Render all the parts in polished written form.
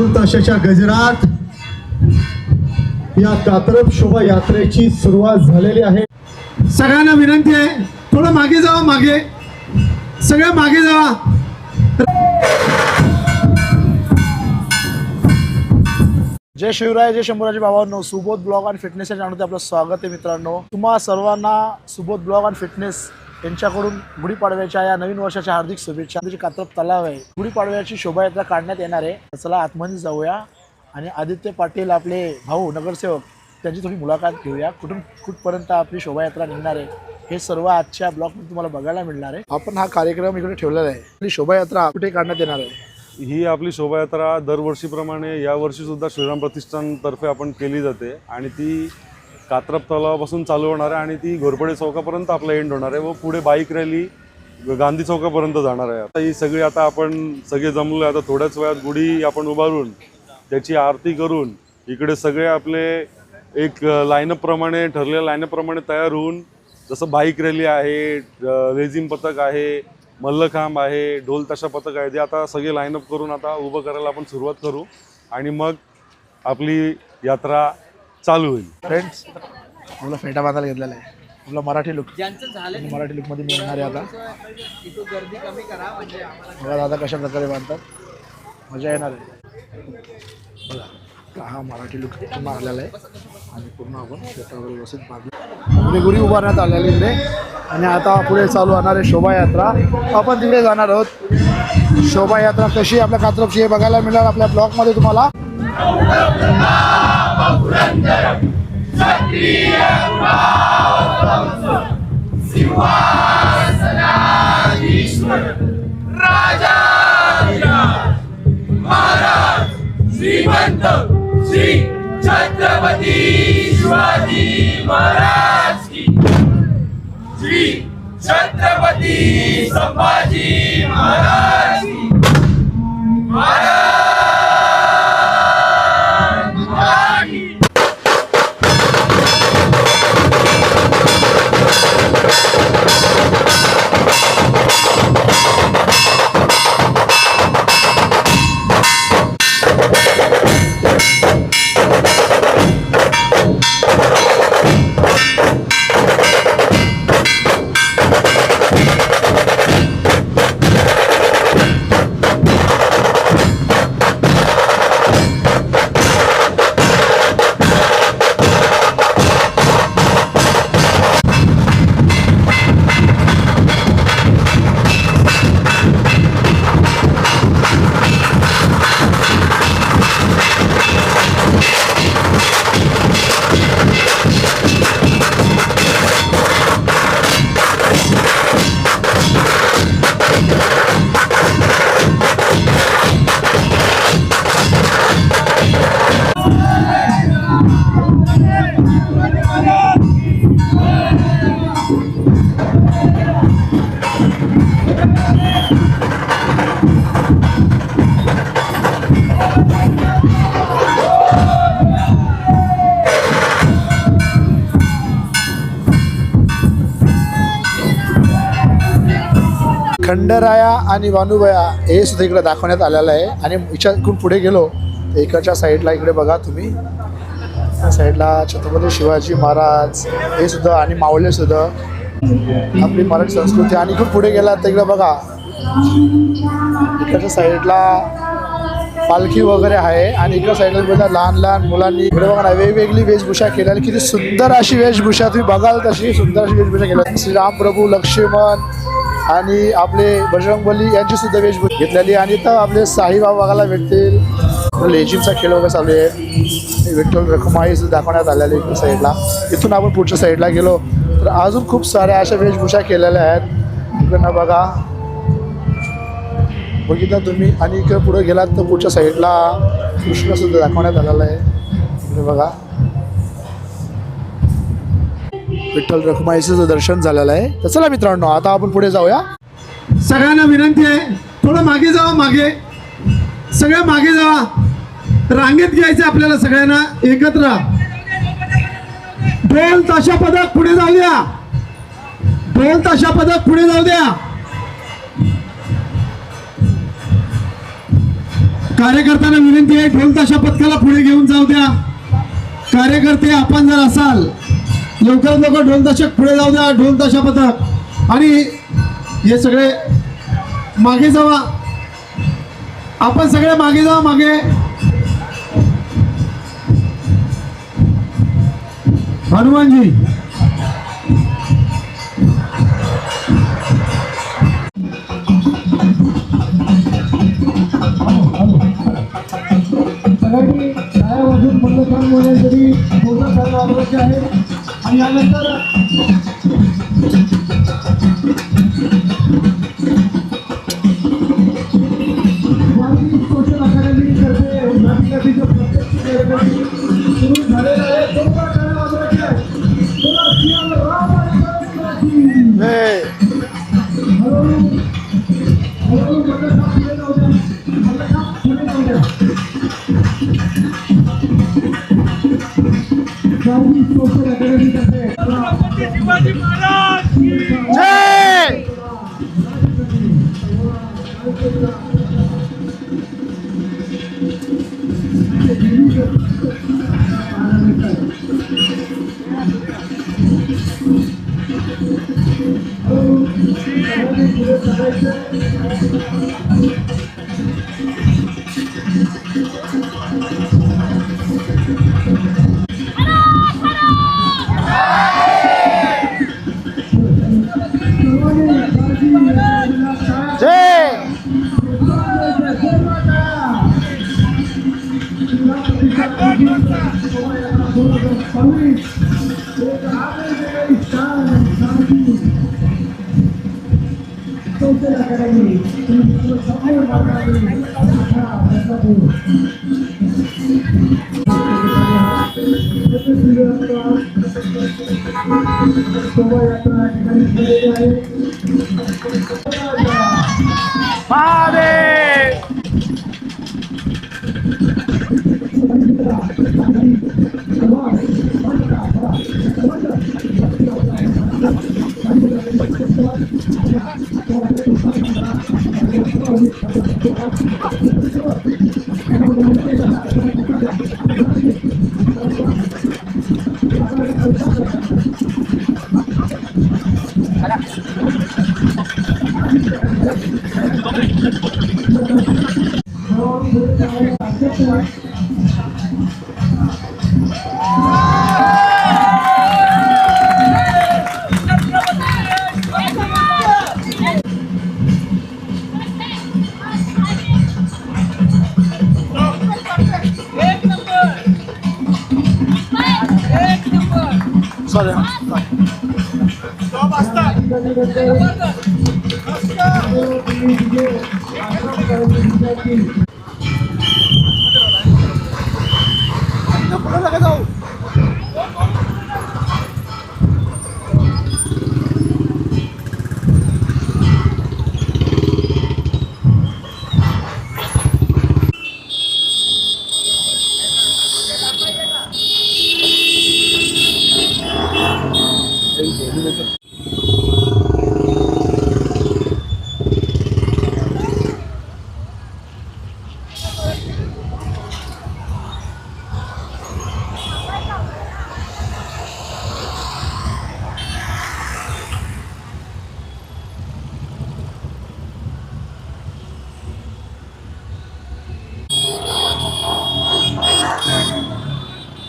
ढोल ताशाच्या गजरात या कात्रप शोभायात्रेची सुरुवात झालेली आहे। सगळ्यांना विनंती आहे, थोडं मागे जावा, मागे सगळ्या मागे जावा। जय शिवराय, जय शंभूराजे बाबांनो, सुबोध ब्लॉग आणि फिटनेस या चॅनलमध्ये आपलं स्वागत आहे मित्रांनो। तुम्हा सर्वांना सुबोध ब्लॉग आणि फिटनेस यांच्याकडून गुढीपाडव्याच्या या नवीन वर्षाच्या हार्दिक शुभेच्छा। जी कात्रप तलाव आहे, गुढीपाडव्याची शोभायात्रा काढण्यात येणार आहे। चला आतमध्ये जाऊया आणि आदित्य पाटील आपले भाऊ नगरसेवक त्यांची थोडी मुलाखत घेऊया। कुठपर्यंत आपली शोभायात्रा निघणार आहे हे सर्व आजच्या ब्लॉगमध्ये तुम्हाला बघायला मिळणार आहे। आपण हा कार्यक्रम इकडे ठेवलेला आहे। आपली शोभायात्रा कुठे काढण्यात येणार आहे? ही आपली शोभायात्रा दरवर्षीप्रमाणे यावर्षी सुद्धा श्रीराम प्रतिष्ठानतर्फे आपण केली जाते आणि ती कात्रप तलावापासून चालू होणार आहे आणि ती घोरपडे चौकापर्यंत आपला एंड होणार आहे व पुढे बाईक रॅली गांधी चौकापर्यंत जाणार आहे। आता ही सगळी आपण सगळे जमलो, आता थोड्याच वेळात गुढी आपण उभारून त्याची आरती करून इकडे सगळे आपले एक लाईनअपप्रमाणे ठरलेल्या लाईनअपप्रमाणे तयार होऊन, जसं बाईक रॅली आहे, लेझिम पथक आहे, मल्लखांब आहे, ढोल ताशा पथक आहे, ते आता सगळे लाईनअप करून आता उभं करायला आपण सुरुवात करू आणि मग आपली यात्रा चालू होईल। फ्रेंड्स, मला फेटा बांधायला घेतलेला आहे, आपला मराठी लुक, मराठी लुकमध्ये मी येणार आहे आता। बघा दादा कशा प्रकारे बांधतात, मजा येणार आहे। बघा हा मराठी लुक पूर्ण आलेला आहे आणि पूर्ण आपण फेटा वगैरे व्यवस्थित बांधली, गुढी उभारण्यात आलेली इकडे आणि आता पुढे चालू होणार आहे शोभायात्रा। आपण तिकडे जाणार आहोत। शोभायात्रा कशी आपल्या कात्रपची हे बघायला मिळणार आपल्या ब्लॉगमध्ये तुम्हाला। श्रीमंत श्री छत्रपती शिवाजी महाराज की, श्री छत्रपती संभाजी महाराज की, महाराज की। खंडराया आणि वानुबया हे सुद्धा इकडे दाखवण्यात आलेलं आहे। आणि इकडून पुढे गेलो तर इकडच्या साईडला इकडे बघा तुम्ही, त्या साईडला छत्रपती शिवाजी महाराज हे सुद्धा आणि मावळे सुद्धा आपली मराठी संस्कृती। आणि इकडून पुढे गेला तर इकडे बघा इकडच्या साईडला पालखी वगैरे आहे आणि इकडच्या साईडला बघा लहान लहान मुलांनी इकडे बघा ना वेगवेगळी वेशभूषा केलेली, किती सुंदर अशी वेशभूषा तुम्ही बघाल तशी सुंदर अशी वेशभूषा केली। श्रीराम प्रभू, लक्ष्मण आणि आपले बजरंगबली यांची सुद्धा वेशभूषा घेतलेली आणि तर आपले साईबाबा बघायला भेटतील। लेझिमचा खेळ वगैरे चालू आहे, विठ्ठल रखुमाई सुद्धा दाखवण्यात आलेली इकडे साईडला। इथून आपण पुढच्या साईडला गेलो तर अजून खूप साऱ्या अशा वेशभूषा केलेल्या आहेत इकडनं बघा, बघितलं तुम्ही। आणि इकडे पुढे गेलात तर पुढच्या साईडला कृष्ण सुद्धा दाखवण्यात आलेला आहे इकडे बघा, विठ्ठल रखुमाईचं दर्शन झालेलं आहे। तर चला मित्रांनो आता आपण पुढे जाऊया। सगळ्यांना विनंती आहे, थोडं मागे जावा, मागे सगळ्या मागे जावा, रांगेत घ्यायचं आपल्याला सगळ्यांना एकत्र। ढोल ताशा पदक पुढे जाऊ द्या, ढोल ताशा पदक पुढे जाऊ द्या। कार्यकर्त्यांना विनंती आहे, ढोल ताशा पथकाला पुढे घेऊन जाऊ द्या. कार्यकर्ते आपण जर असाल लवकरात लवकर ढोल ताशा पुढे जाऊ द्या. ढोल ताशा पथक आणि हे सगळे मागे जावा. आपण सगळे मागे जावा. मागे हनुमानजी सगळ्यांनी टाळ्या वाजून मंगलकाम होण्यासाठी पूर्ण करायला आवश्यक आहे. आणि यानंतर सोशल अकादमी तर्फे नाट्यगीतं प्रत्यक्ष कार्यक्रम सुरू झालेला आहे. पूर्ण करायला आवश्यक आहे. बोला सियावर राम आणि जय हळूहळू मंगलकाम पुढे जाऊ द्या. मंगलकाम पुढे जाऊ द्या. गावठी सोशल अकादमी तर्फे शिवाजी महाराज की जय. जय. महादेव.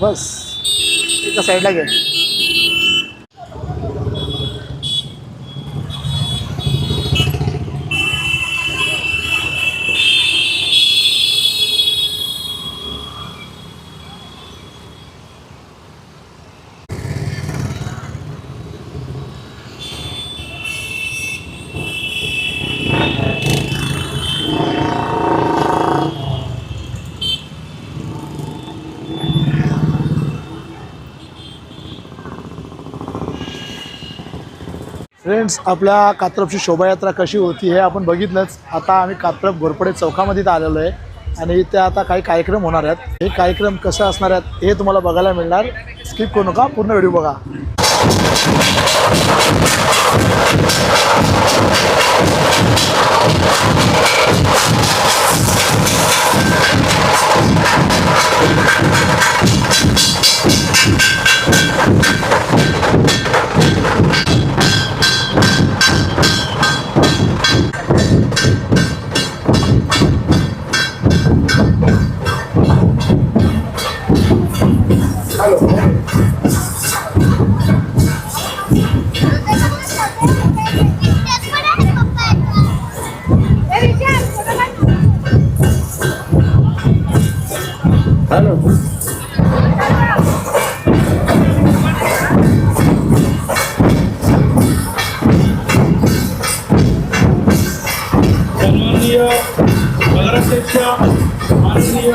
बस एका साईडला घे. फ्रेंड्स, आपल्या कात्रपची शोभायात्रा कशी होती हे आपण बघितलंच. आता आम्ही कात्रप घोरपडे चौकामध्ये आलेलो आहे आणि इथे आता काही कार्यक्रम होणार आहेत. हे कार्यक्रम कसं असणार आहेत हे तुम्हाला बघायला मिळणार. स्किप करू नका, पूर्ण व्हिडिओ बघा. सन्माननीय नगराध्यक्ष माननीय